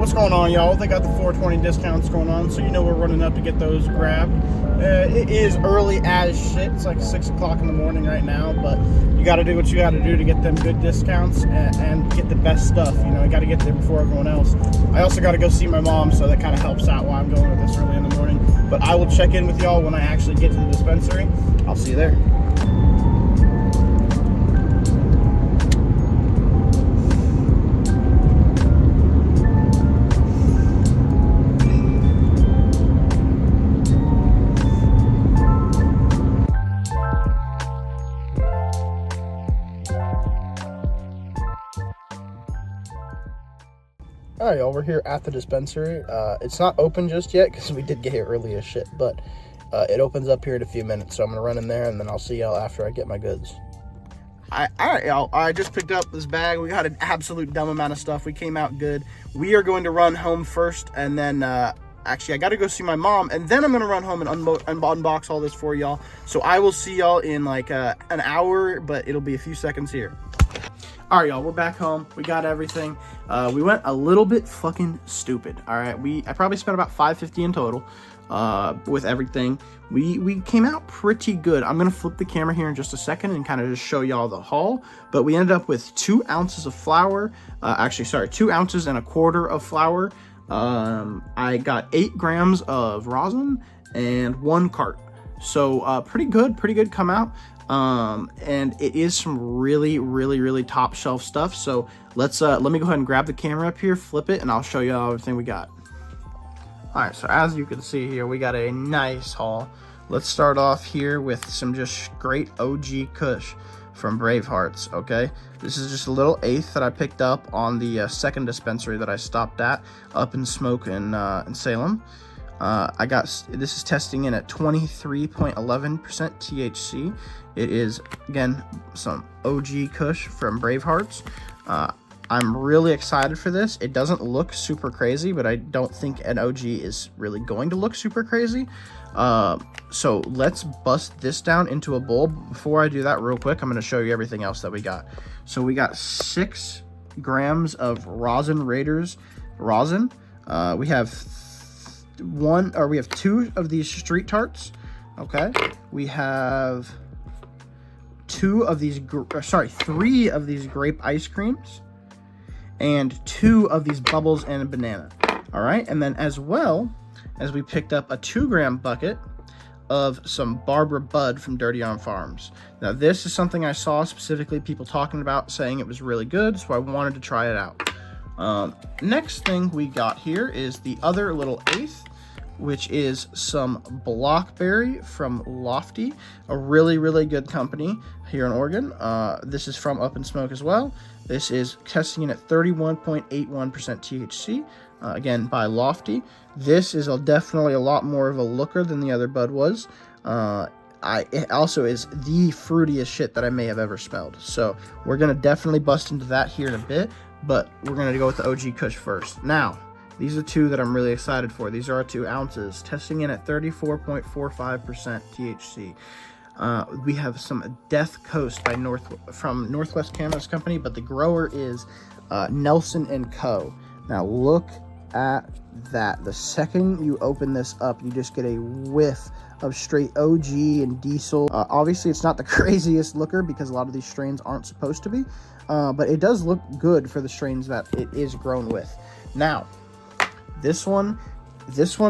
What's going on, y'all? They got the 420 discounts going on, so you know we're running up to get those grabbed. It is early as shit. It's like 6 o'clock in the morning right now, but you got to do what you got to do to get them good discounts and get the best stuff. You know, you got to get there before everyone else. I also got to go see my mom, so that kind of helps out while I'm going with this early in the morning. But I will check in with y'all when I actually get to the dispensary. I'll see you there. All right, y'all, we're here at the dispensary. It's not open just yet because we did get here early as shit, but it opens up here in a few minutes, so I'm going to run in there, and then I'll see y'all after I get my goods. All right, y'all, I just picked up this bag. We got an absolute dumb amount of stuff. We came out good. We are going to run home first, and then actually, I got to go see my mom, and then I'm going to run home and unbox all this for y'all. So I will see y'all in like an hour, but it'll be a few seconds here. All right, y'all, we're back home. We got everything. We went a little bit fucking stupid. All right, I probably spent about $5.50 in total with everything. We came out pretty good. I'm gonna flip the camera here in just a second and kind of just show y'all the haul. But we ended up with 2 ounces of flour. 2 ounces and a quarter of flour. I got 8 grams of rosin and 1 cart. So pretty good come out. And it is some really top shelf stuff. So let me go ahead and grab the camera up here, flip it, and I'll show you everything we got. All right, so as you can see here, we got a nice haul. Let's start off here with some just great OG Kush from Bravehearts. Okay, this is just a little eighth that I picked up on the second dispensary that I stopped at Up in Smoke in Salem. This is testing in at 23.11% THC. It is, again, some OG Kush from Bravehearts. I'm really excited for this. It doesn't look super crazy, but I don't think an OG is really going to look super crazy. So let's bust this down into a bowl. Before I do that, real quick, I'm going to show you everything else that we got. So we got 6 grams of Rosin Raiders rosin. We have 2 of these street tarts. Okay, we have 3 of these grape ice creams and 2 of these bubbles and a banana. All right, and then as well as we picked up a 2-gram bucket of some Barbara Bud from Dirty On Farms. Now this is something I saw specifically people talking about, saying it was really good, so I wanted to try it out. Next thing we got here is the other little eighth, which is some Blockberry from Lofty, a really good company here in Oregon. This is from Up in Smoke as well. This is testing in at 31.81% THC, again by Lofty. This is definitely a lot more of a looker than the other bud was. It also is the fruitiest shit that I may have ever smelled. So we're gonna definitely bust into that here in a bit, but we're gonna go with the OG Kush first. Now, these are 2 that I'm really excited for. These are our 2 ounces, testing in at 34.45% THC. We have some Death Coast from Northwest Cannabis Company, but the grower is Nelson & Co. Now look at that. The second you open this up, you just get a whiff of straight OG and diesel. Obviously, it's not the craziest looker because a lot of these strains aren't supposed to be, but it does look good for the strains that it is grown with. Now, this one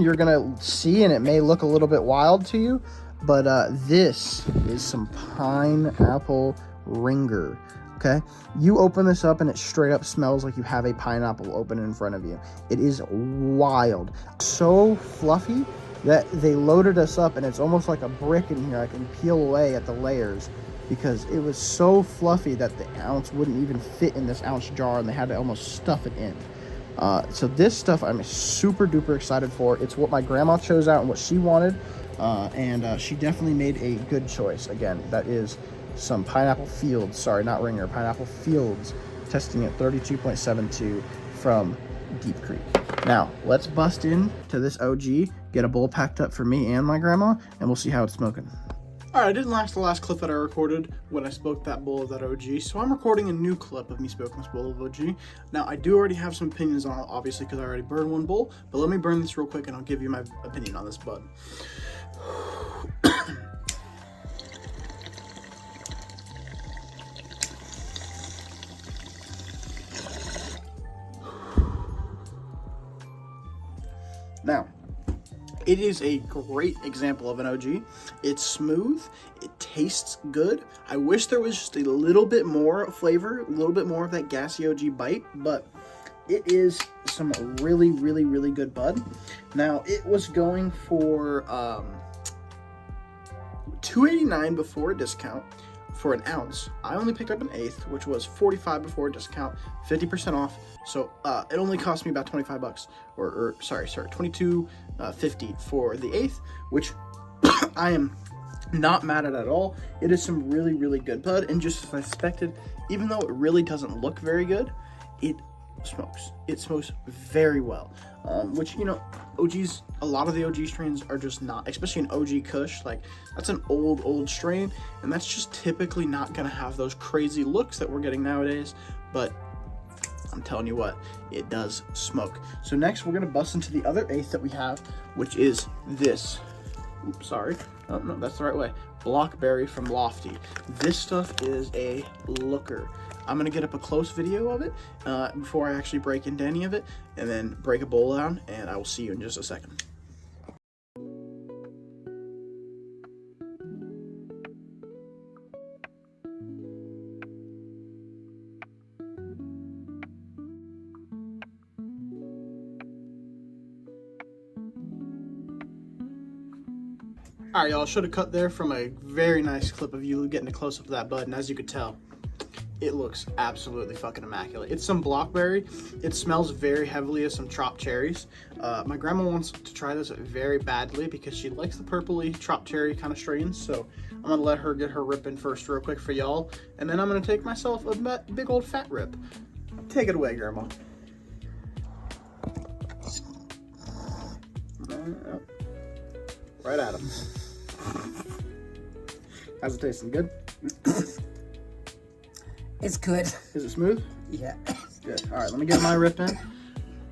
you're gonna see, and it may look a little bit wild to you, but this is some pineapple ringer. Okay, you open this up and it straight up smells like you have a pineapple open in front of you. It is wild, so fluffy that they loaded us up, and it's almost like a brick in here. I can peel away at the layers because it was so fluffy that the ounce wouldn't even fit in this ounce jar, and they had to almost stuff it in. So this stuff I'm super duper excited for. It's what my grandma chose out and what she wanted, and she definitely made a good choice. Again, that is some Pineapple Fields, sorry, not Ringer, Pineapple Fields, testing at 32.72 from Deep Creek. Now, let's bust in to this OG, get a bowl packed up for me and my grandma, and we'll see how it's smoking. Alright, I didn't last the last clip that I recorded when I spoke that bowl of that OG, so I'm recording a new clip of me smoking this bowl of OG. Now, I do already have some opinions on it, obviously, because I already burned one bowl, but let me burn this real quick and I'll give you my opinion on this bud. Now, it is a great example of an OG. It's smooth, it tastes good. I wish there was just a little bit more flavor, a little bit more of that gassy OG bite, but it is some really, really, really good bud. Now, it was going for $2.89 before a discount for an ounce. I only picked up an eighth, which was $45 before a discount, 50% off. So it only cost me about 25 bucks, or sorry, $22.50 for the eighth, which I am not mad at all. It is some really, really good bud, and just as I expected, even though it really doesn't look very good, it smokes. It smokes very well, which, you know, OGs, a lot of the OG strains are just not, especially an OG Kush, like that's an old strain, and that's just typically not gonna have those crazy looks that we're getting nowadays. But I'm telling you what, it does smoke. So next we're gonna bust into the other eighth that we have, which is this. Oops, sorry. Oh, no, that's the right way. Blockberry from Lofty. This stuff is a looker. I'm gonna get up a close video of it before I actually break into any of it, and then break a bowl down, and I will see you in just a second. All right, y'all, should have cut there from a very nice clip of you getting a close-up of that bud, and as you could tell, it looks absolutely fucking immaculate. It's some Blockberry. It smells very heavily of some chopped cherries. My grandma wants to try this very badly because she likes the purpley chopped cherry kind of strains, so I'm gonna let her get her rip in first real quick for y'all, and then I'm gonna take myself a big old fat rip. Take it away, Grandma. Right at him. How's it tasting? Good? It's good. Is it smooth? Yeah. Good. All right, let me get my rip in.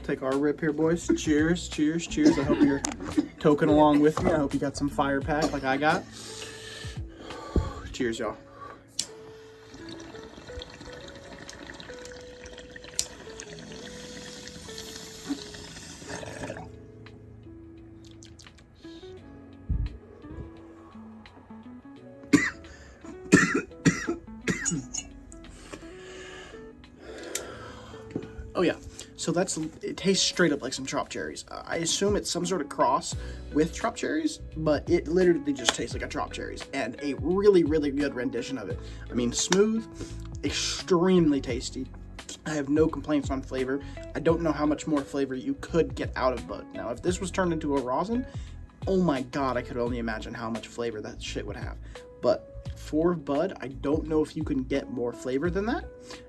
Take our rip here, boys. Cheers, cheers, cheers. I hope you're toking along with me. I hope you got some fire pack like I got. Cheers, y'all. Oh yeah, so it tastes straight up like some chopped cherries. I assume it's some sort of cross with chopped cherries, but it literally just tastes like a chopped cherries, and a really, really good rendition of it. I mean, smooth, extremely tasty. I have no complaints on flavor. I don't know how much more flavor you could get out of bud. Now, if this was turned into a rosin, oh my god, I could only imagine how much flavor that shit would have. But for bud, I don't know if you can get more flavor than that,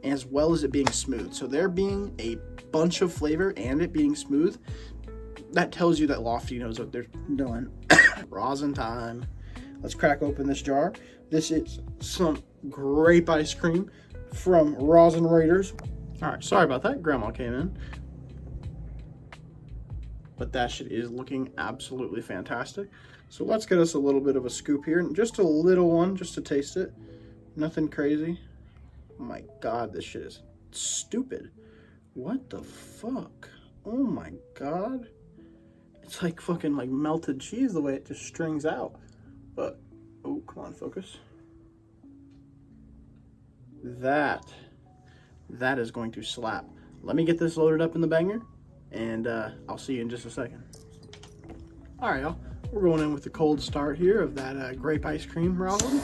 as well as it being smooth. So there being a bunch of flavor and it being smooth, that tells you that Lofty knows what they're doing. Rosin time. Let's crack open this jar. This is some grape ice cream from Rosin Raiders. All right, sorry about that. Grandma came in. But that shit is looking absolutely fantastic. So let's get us a little bit of a scoop here. Just a little one, just to taste it. Nothing crazy. Oh my god, this shit is stupid. What the fuck? Oh my god. It's like fucking like melted cheese the way it just strings out. But, oh, come on, focus. That is going to slap. Let me get this loaded up in the banger, and I'll see you in just a second. All right, y'all. We're going in with the cold start here of that grape ice cream rosin.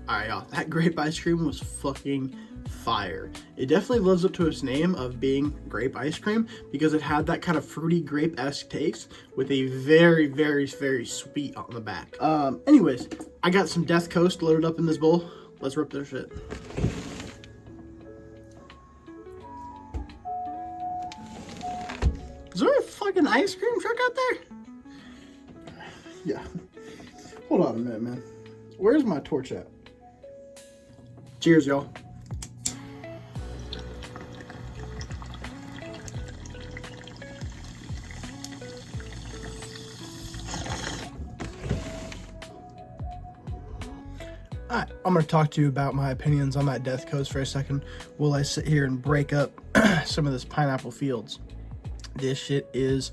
Alright, y'all, that grape ice cream was fucking fire. It definitely lives up to its name of being grape ice cream because it had that kind of fruity grape-esque taste with a very, very, very sweet on the back. Anyways, I got some Death Coast loaded up in this bowl. Let's rip their shit. Is there a fucking ice cream truck out there? Yeah. Hold on a minute, man. Where's my torch at? Cheers, y'all. Alright, I'm going to talk to you about my opinions on that Death Coast for a second while I sit here and break up some of this Pineapple Fields. This shit is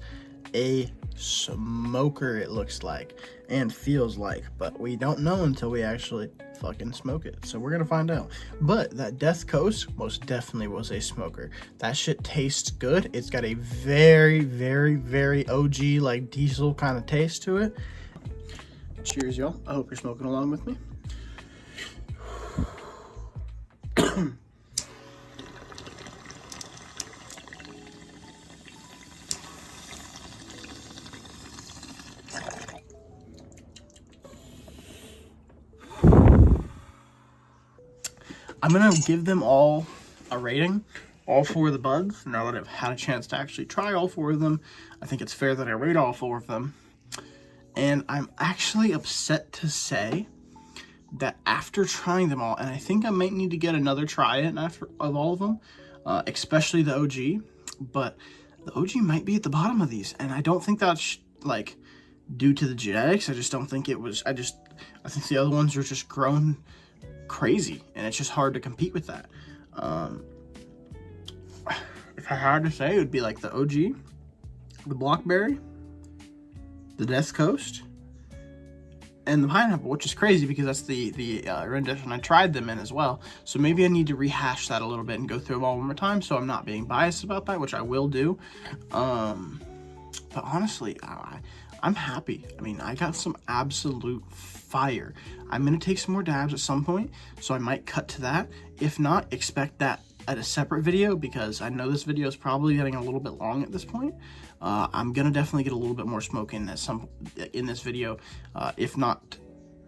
a smoker, it looks like, and feels like, but we don't know until we actually fucking smoke it, so we're gonna find out. But that Death Coast most definitely was a smoker. That shit tastes good. It's got a very, very, very OG, like diesel kind of taste to it. Cheers, y'all. I hope you're smoking along with me. I'm gonna give them all a rating, all 4 of the buds. Now that I've had a chance to actually try all 4 of them, I think it's fair that I rate all 4 of them. And I'm actually upset to say that after trying them all, and I think I might need to get another try in after of all of them, especially the OG, but the OG might be at the bottom of these, and I don't think that's like due to the genetics. I just don't think it was. I think the other ones are just grown crazy, and it's just hard to compete with that. If I had to say, it would be like the OG, the Blockberry, the Death Coast, and the Pineapple, which is crazy because that's the rendition I tried them in as well. So maybe I need to rehash that a little bit and go through them all one more time, so I'm not being biased about that, which I will do. But honestly, I'm happy. I mean, I got some absolute fire. I'm gonna take some more dabs at some point, so I might cut to that. If not, expect that at a separate video, because I know this video is probably getting a little bit long at this point. I'm gonna definitely get a little bit more smoke in this video. If not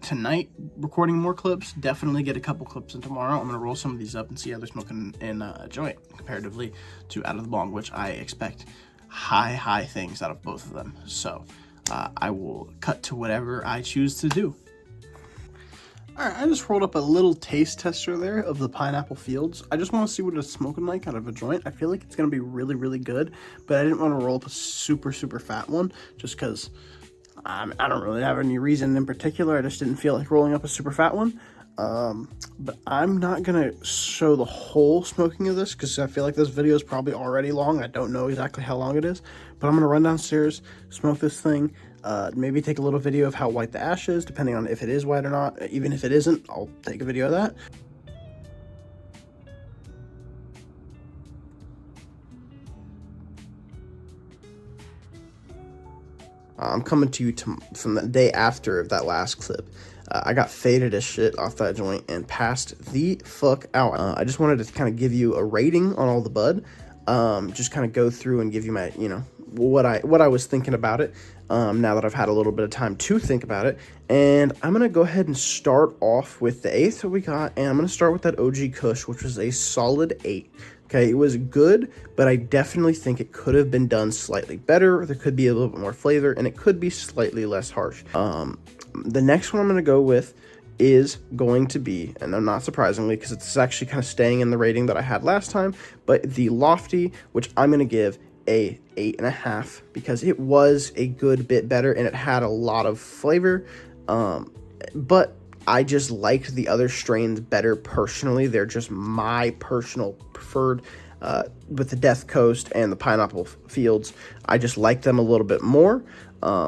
tonight, recording more clips, definitely get a couple clips in tomorrow. I'm gonna roll some of these up and see how they're smoking in a joint comparatively to out of the bong, which I expect high things out of both of them. So I will cut to whatever I choose to do. Alright, I just rolled up a little taste tester there of the Pineapple Fields. I just want to see what it's smoking like out of a joint. I feel like it's going to be really, really good, but I didn't want to roll up a super fat one just because I don't really have any reason in particular. I just didn't feel like rolling up a super fat one. But I'm not going to show the whole smoking of this because I feel like this video is probably already long. I don't know exactly how long it is, but I'm going to run downstairs, smoke this thing, maybe take a little video of how white the ash is, depending on if it is white or not. Even if it isn't, I'll take a video of that. I'm coming to you from the day after that last clip. I got faded as shit off that joint and passed the fuck out. I just wanted to kind of give you a rating on all the bud. Just kind of go through and give you my, what I was thinking about it. Now that I've had a little bit of time to think about it. And I'm going to go ahead and start off with the 8th that we got. And I'm going to start with that OG Kush, which was a solid 8. Okay, it was good, but I definitely think it could have been done slightly better. There could be a little bit more flavor, and it could be slightly less harsh. The next one I'm going to go with is going to be, and not surprisingly, because it's actually kind of staying in the rating that I had last time, but the Lofty, which I'm going to give a 8.5 because it was a good bit better and it had a lot of flavor. But I just liked the other strains better personally. They're just my personal preferred. With the Death Coast and the Pineapple Fields, I just like them a little bit more,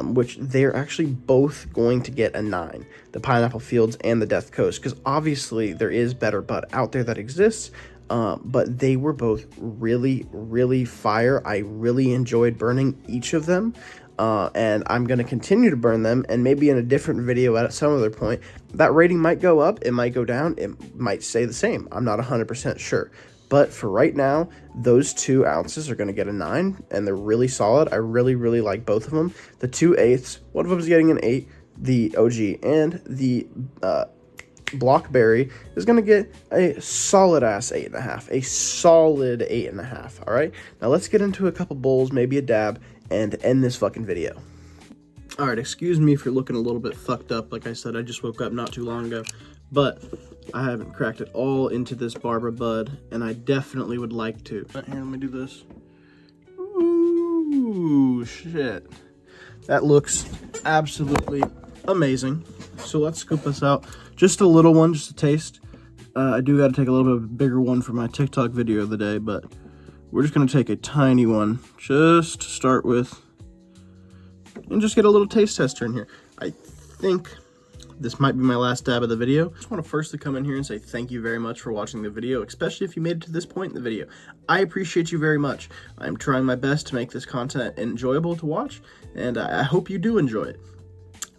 which they're actually both going to get a 9, the Pineapple Fields and the Death Coast, because obviously there is better bud out there that exists, but they were both really fire. I really enjoyed burning each of them. and I'm going to continue to burn them, and maybe in a different video at some other point, that rating might go up, it might go down, it might stay the same. I'm not 100% sure. But for right now, those 2 ounces are going to get a 9, and they're really solid. I really, really like both of them. The 2 8s, one of them is getting an 8, the OG, and the Blockberry is going to get a solid-ass 8.5, a solid 8.5, all right? Now let's get into a couple bowls, maybe a dab, and end this fucking video. All right, excuse me for looking a little bit fucked up. Like I said, I just woke up not too long ago, but I haven't cracked it all into this Barbara Bud, and I definitely would like to. Here, let me do this. Ooh, shit. That looks absolutely amazing. So let's scoop this out. Just a little one, just a taste. I do got to take a little bit bigger one for my TikTok video of the day, but we're just going to take a tiny one just to start with and just get a little taste tester in here. I think this might be my last dab of the video. I just want to firstly come in here and say thank you very much for watching the video, especially if you made it to this point in the video. I appreciate you very much. I'm trying my best to make this content enjoyable to watch, and I hope you do enjoy it.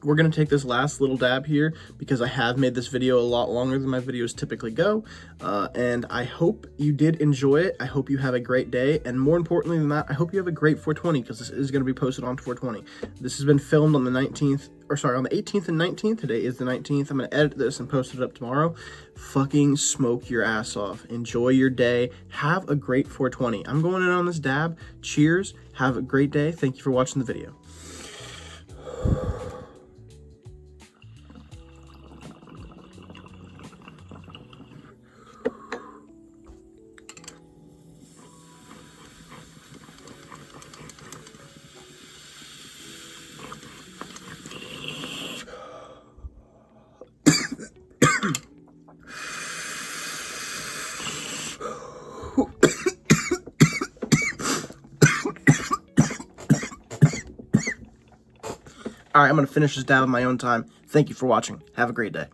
We're going to take this last little dab here because I have made this video a lot longer than my videos typically go, and I hope you did enjoy it. I hope you have a great day, and more importantly than that, I hope you have a great 420 because this is going to be posted on 420. This has been filmed on the 19th, or sorry, on the 18th and 19th. Today is the 19th. I'm going to edit this and post it up tomorrow. Fucking smoke your ass off. Enjoy your day. Have a great 420. I'm going in on this dab. Cheers. Have a great day. Thank you for watching the video. All right, I'm going to finish this dab on my own time. Thank you for watching. Have a great day.